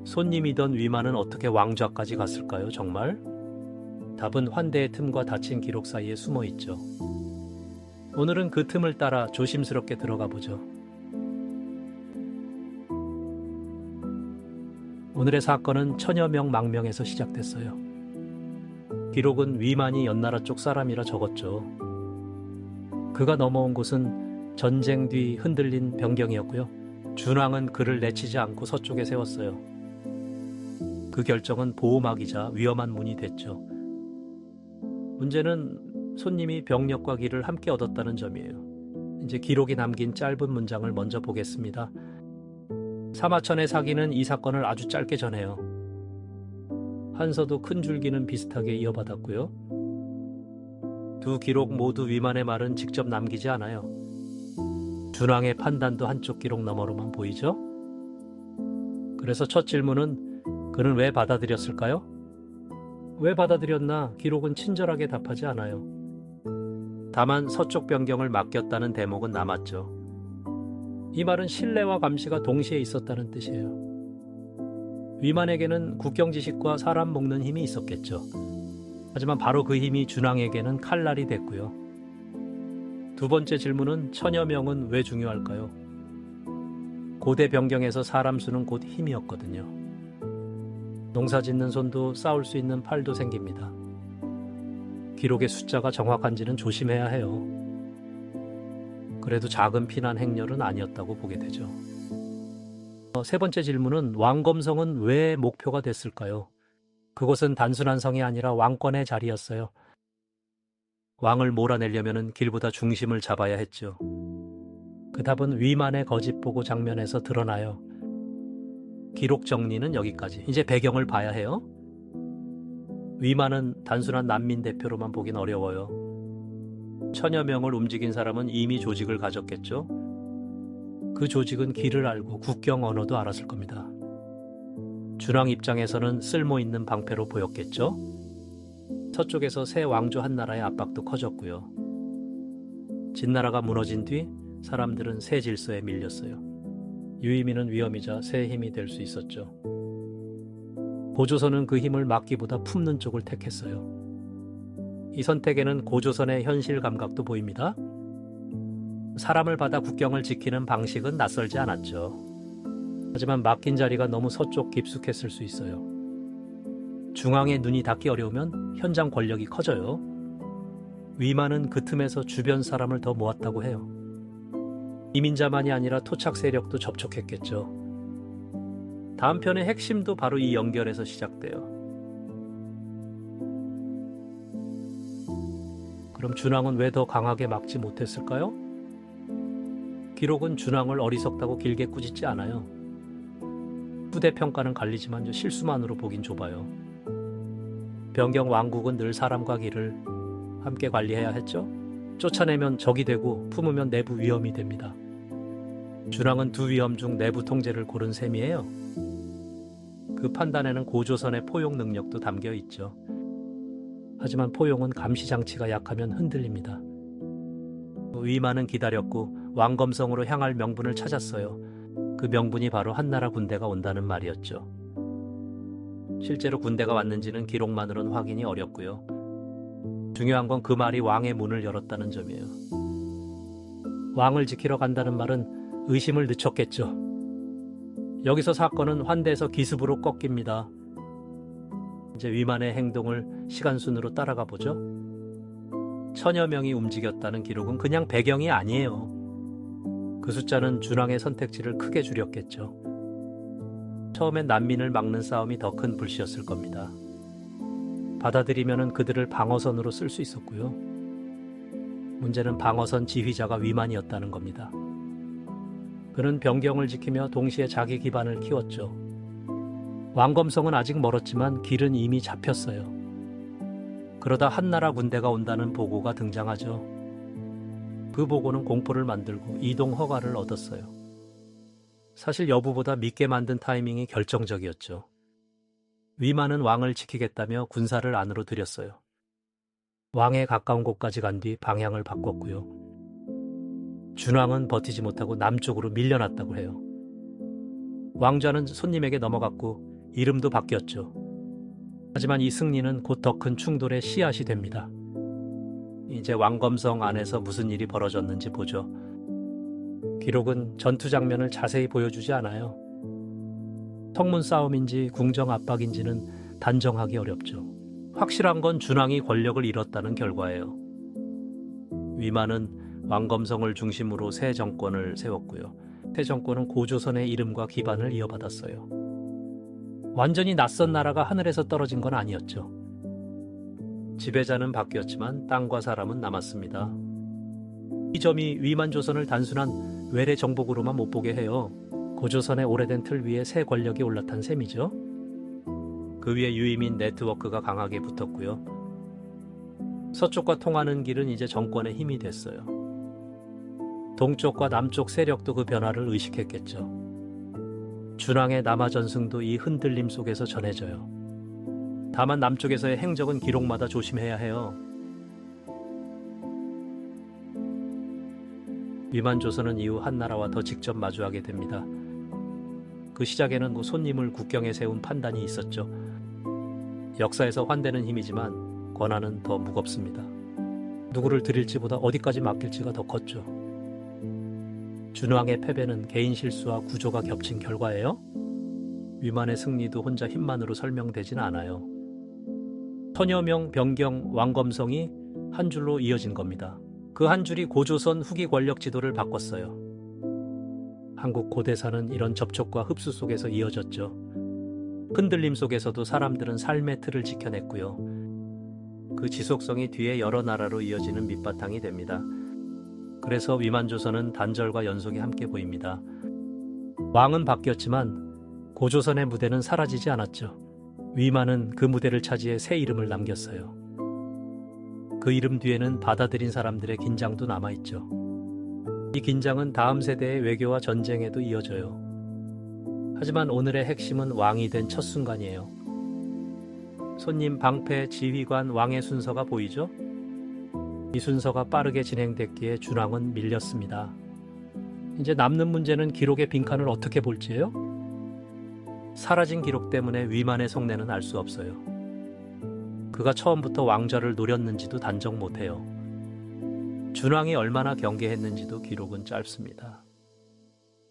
손님이던 위만은 어떻게 왕좌까지 갔을까요, 정말? 답은 환대의 틈과 닫힌 기록 사이에 숨어 있죠. 오늘은 그 틈을 따라 조심스럽게 들어가 보죠. 오늘의 사건은 천여 명 망명에서 시작됐어요. 기록은 위만이 연나라 쪽 사람이라 적었죠. 그가 넘어온 곳은 전쟁 뒤 흔들린 변경이었고요. 준왕은 그를 내치지 않고 서쪽에 세웠어요. 그 결정은 보호막이자 위험한 문이 됐죠. 문제는 손님이 병력과 길을 함께 얻었다는 점이에요. 이제 기록이 남긴 짧은 문장을 먼저 보겠습니다. 사마천의 사기는 이 사건을 아주 짧게 전해요. 한서도 큰 줄기는 비슷하게 이어받았고요. 두 기록 모두 위만의 말은 직접 남기지 않아요. 준왕의 판단도 한쪽 기록 너머로만 보이죠? 그래서 첫 질문은 그는 왜 받아들였을까요? 왜 받아들였나 기록은 친절하게 답하지 않아요. 다만 서쪽 변경을 맡겼다는 대목은 남았죠. 이 말은 신뢰와 감시가 동시에 있었다는 뜻이에요. 위만에게는 국경 지식과 사람 먹는 힘이 있었겠죠. 하지만 바로 그 힘이 준왕에게는 칼날이 됐고요. 두 번째 질문은 천여 명은 왜 중요할까요? 고대 변경에서 사람 수는 곧 힘이었거든요. 농사 짓는 손도 싸울 수 있는 팔도 생깁니다. 기록의 숫자가 정확한지는 조심해야 해요. 그래도 작은 피난 행렬은 아니었다고 보게 되죠. 세 번째 질문은 왕검성은 왜 목표가 됐을까요? 그곳은 단순한 성이 아니라 왕권의 자리였어요. 왕을 몰아내려면 길보다 중심을 잡아야 했죠. 그 답은 위만의 거짓 보고 장면에서 드러나요. 기록 정리는 여기까지. 이제 배경을 봐야 해요. 위만은 단순한 난민 대표로만 보긴 어려워요. 천여 명을 움직인 사람은 이미 조직을 가졌겠죠. 그 조직은 길을 알고 국경 언어도 알았을 겁니다. 준왕 입장에서는 쓸모있는 방패로 보였겠죠. 서쪽에서 새 왕조 한 나라의 압박도 커졌고요. 진나라가 무너진 뒤 사람들은 새 질서에 밀렸어요. 유의미는 위험이자 새 힘이 될 수 있었죠. 고조선은 그 힘을 막기보다 품는 쪽을 택했어요. 이 선택에는 고조선의 현실 감각도 보입니다. 사람을 받아 국경을 지키는 방식은 낯설지 않았죠. 하지만 맡긴 자리가 너무 서쪽 깊숙했을 수 있어요. 중앙에 눈이 닿기 어려우면 현장 권력이 커져요. 위만은 그 틈에서 주변 사람을 더 모았다고 해요. 이민자만이 아니라 토착 세력도 접촉했겠죠. 다음 편의 핵심도 바로 이 연결에서 시작돼요. 그럼 준왕은 왜 더 강하게 막지 못했을까요? 기록은 준왕을 어리석다고 길게 꾸짖지 않아요. 후대 평가는 갈리지만 실수만으로 보긴 좁아요. 변경 왕국은 늘 사람과 길을 함께 관리해야 했죠. 쫓아내면 적이 되고 품으면 내부 위험이 됩니다. 준왕은 두 위험 중 내부 통제를 고른 셈이에요. 그 판단에는 고조선의 포용 능력도 담겨 있죠. 하지만 포용은 감시 장치가 약하면 흔들립니다. 위만은 기다렸고 왕검성으로 향할 명분을 찾았어요. 그 명분이 바로 한나라 군대가 온다는 말이었죠. 실제로 군대가 왔는지는 기록만으로는 확인이 어렵고요. 중요한 건 그 말이 왕의 문을 열었다는 점이에요. 왕을 지키러 간다는 말은 의심을 늦췄겠죠. 여기서 사건은 환대에서 기습으로 꺾입니다. 이제 위만의 행동을 시간순으로 따라가 보죠. 천여 명이 움직였다는 기록은 그냥 배경이 아니에요. 그 숫자는 준왕의 선택지를 크게 줄였겠죠. 처음엔 난민을 막는 싸움이 더 큰 불씨였을 겁니다. 받아들이면 그들을 방어선으로 쓸 수 있었고요. 문제는 방어선 지휘자가 위만이었다는 겁니다. 그는 변경을 지키며 동시에 자기 기반을 키웠죠. 왕검성은 아직 멀었지만 길은 이미 잡혔어요. 그러다 한나라 군대가 온다는 보고가 등장하죠. 그 보고는 공포를 만들고 이동 허가를 얻었어요. 사실 여부보다 믿게 만든 타이밍이 결정적이었죠. 위만은 왕을 지키겠다며 군사를 안으로 들였어요. 왕에 가까운 곳까지 간 뒤 방향을 바꿨고요. 준왕은 버티지 못하고 남쪽으로 밀려났다고 해요. 왕좌는 손님에게 넘어갔고 이름도 바뀌었죠. 하지만 이 승리는 곧 더 큰 충돌의 씨앗이 됩니다. 이제 왕검성 안에서 무슨 일이 벌어졌는지 보죠. 기록은 전투 장면을 자세히 보여주지 않아요. 성문 싸움인지 궁정 압박인지는 단정하기 어렵죠. 확실한 건 준왕이 권력을 잃었다는 결과예요. 위만은 왕검성을 중심으로 새 정권을 세웠고요. 새 정권은 고조선의 이름과 기반을 이어받았어요. 완전히 낯선 나라가 하늘에서 떨어진 건 아니었죠. 지배자는 바뀌었지만 땅과 사람은 남았습니다. 이 점이 위만조선을 단순한 외래 정복으로만 못 보게 해요. 고조선의 오래된 틀 위에 새 권력이 올라탄 셈이죠. 그 위에 유이민 네트워크가 강하게 붙었고요. 서쪽과 통하는 길은 이제 정권의 힘이 됐어요. 동쪽과 남쪽 세력도 그 변화를 의식했겠죠. 준왕의 남하전승도 이 흔들림 속에서 전해져요. 다만 남쪽에서의 행적은 기록마다 조심해야 해요. 위만조선은 이후 한나라와 더 직접 마주하게 됩니다. 그 시작에는 손님을 국경에 세운 판단이 있었죠. 역사에서 환대는 힘이지만 권한은 더 무겁습니다. 누구를 드릴지보다 어디까지 맡길지가 더 컸죠. 준왕의 패배는 개인 실수와 구조가 겹친 결과예요. 위만의 승리도 혼자 힘만으로 설명되진 않아요. 천여 명 병경 왕검성이 한 줄로 이어진 겁니다. 그 한 줄이 고조선 후기 권력 지도를 바꿨어요. 한국 고대사는 이런 접촉과 흡수 속에서 이어졌죠. 흔들림 속에서도 사람들은 삶의 틀을 지켜냈고요. 그 지속성이 뒤에 여러 나라로 이어지는 밑바탕이 됩니다. 그래서 위만조선은 단절과 연속이 함께 보입니다. 왕은 바뀌었지만 고조선의 무대는 사라지지 않았죠. 위만은 그 무대를 차지해 새 이름을 남겼어요. 그 이름 뒤에는 받아들인 사람들의 긴장도 남아있죠. 이 긴장은 다음 세대의 외교와 전쟁에도 이어져요. 하지만 오늘의 핵심은 왕이 된 첫 순간이에요. 손님, 방패, 지휘관, 왕의 순서가 보이죠? 이 순서가 빠르게 진행됐기에 준왕은 밀렸습니다. 이제 남는 문제는 기록의 빈칸을 어떻게 볼지예요? 사라진 기록 때문에 위만의 속내는 알 수 없어요. 그가 처음부터 왕좌를 노렸는지도 단정 못해요. 준왕이 얼마나 경계했는지도 기록은 짧습니다.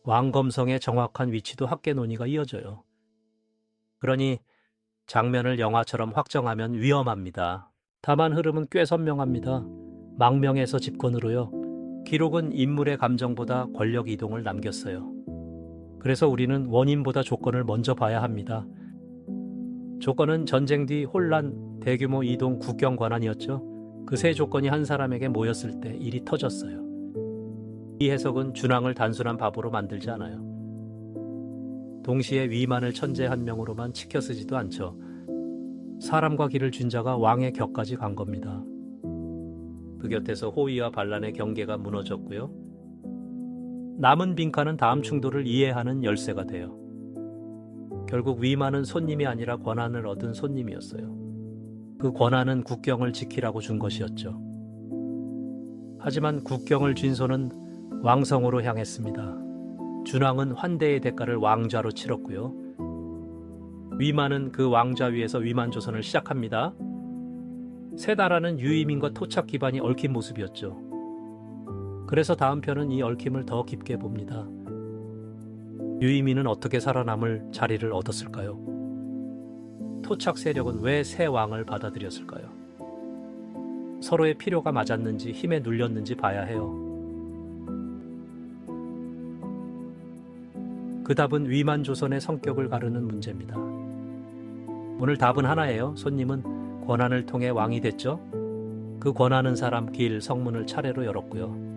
왕검성의 정확한 위치도 학계 논의가 이어져요. 그러니 장면을 영화처럼 확정하면 위험합니다. 다만 흐름은 꽤 선명합니다. 망명에서 집권으로요. 기록은 인물의 감정보다 권력 이동을 남겼어요. 그래서 우리는 원인보다 조건을 먼저 봐야 합니다. 조건은 전쟁 뒤 혼란, 대규모 이동, 국경 관한이었죠. 그 세 조건이 한 사람에게 모였을 때 일이 터졌어요. 이 해석은 준왕을 단순한 바보로 만들지 않아요. 동시에 위만을 천재 한 명으로만 치켜쓰지도 않죠. 사람과 길을 준 자가 왕의 격까지 간 겁니다. 그 곁에서 호위와 반란의 경계가 무너졌고요. 남은 빈칸은 다음 충돌을 이해하는 열쇠가 돼요. 결국 위만은 손님이 아니라 권한을 얻은 손님이었어요. 그 권한은 국경을 지키라고 준 것이었죠. 하지만 국경을 쥔 손은 왕성으로 향했습니다. 준왕은 환대의 대가를 왕좌로 치렀고요. 위만은 그 왕좌 위에서 위만조선을 시작합니다. 세 나라는 유이민과 토착 기반이 얽힌 모습이었죠. 그래서 다음 편은 이 얽힘을 더 깊게 봅니다. 유이민은 어떻게 살아남을 자리를 얻었을까요? 토착 세력은 왜 새 왕을 받아들였을까요? 서로의 필요가 맞았는지 힘에 눌렸는지 봐야 해요. 그 답은 위만조선의 성격을 가르는 문제입니다. 오늘 답은 하나예요. 손님은 권한을 통해 왕이 됐죠. 그 권하는 사람, 길, 성문을 차례로 열었고요.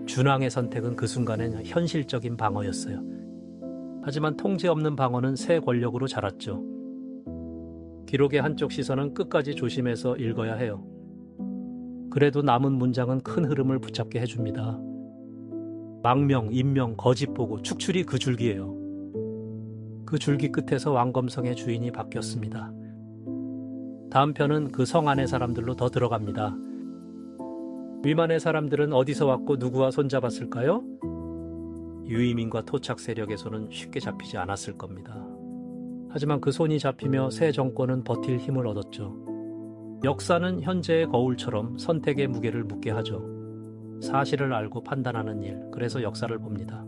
준왕의 선택은 그 순간엔 현실적인 방어였어요. 하지만 통제 없는 방어는 새 권력으로 자랐죠. 기록의 한쪽 시선은 끝까지 조심해서 읽어야 해요. 그래도 남은 문장은 큰 흐름을 붙잡게 해줍니다. 망명, 임명, 거짓 보고, 축출이 그 줄기예요. 그 줄기 끝에서 왕검성의 주인이 바뀌었습니다. 다음 편은 그 성 안의 사람들로 더 들어갑니다. 위만의 사람들은 어디서 왔고 누구와 손잡았을까요? 유이민과 토착 세력의 손은 쉽게 잡히지 않았을 겁니다. 하지만 그 손이 잡히며 새 정권은 버틸 힘을 얻었죠. 역사는 현재의 거울처럼 선택의 무게를 묻게 하죠. 사실을 알고 판단하는 일, 그래서 역사를 봅니다.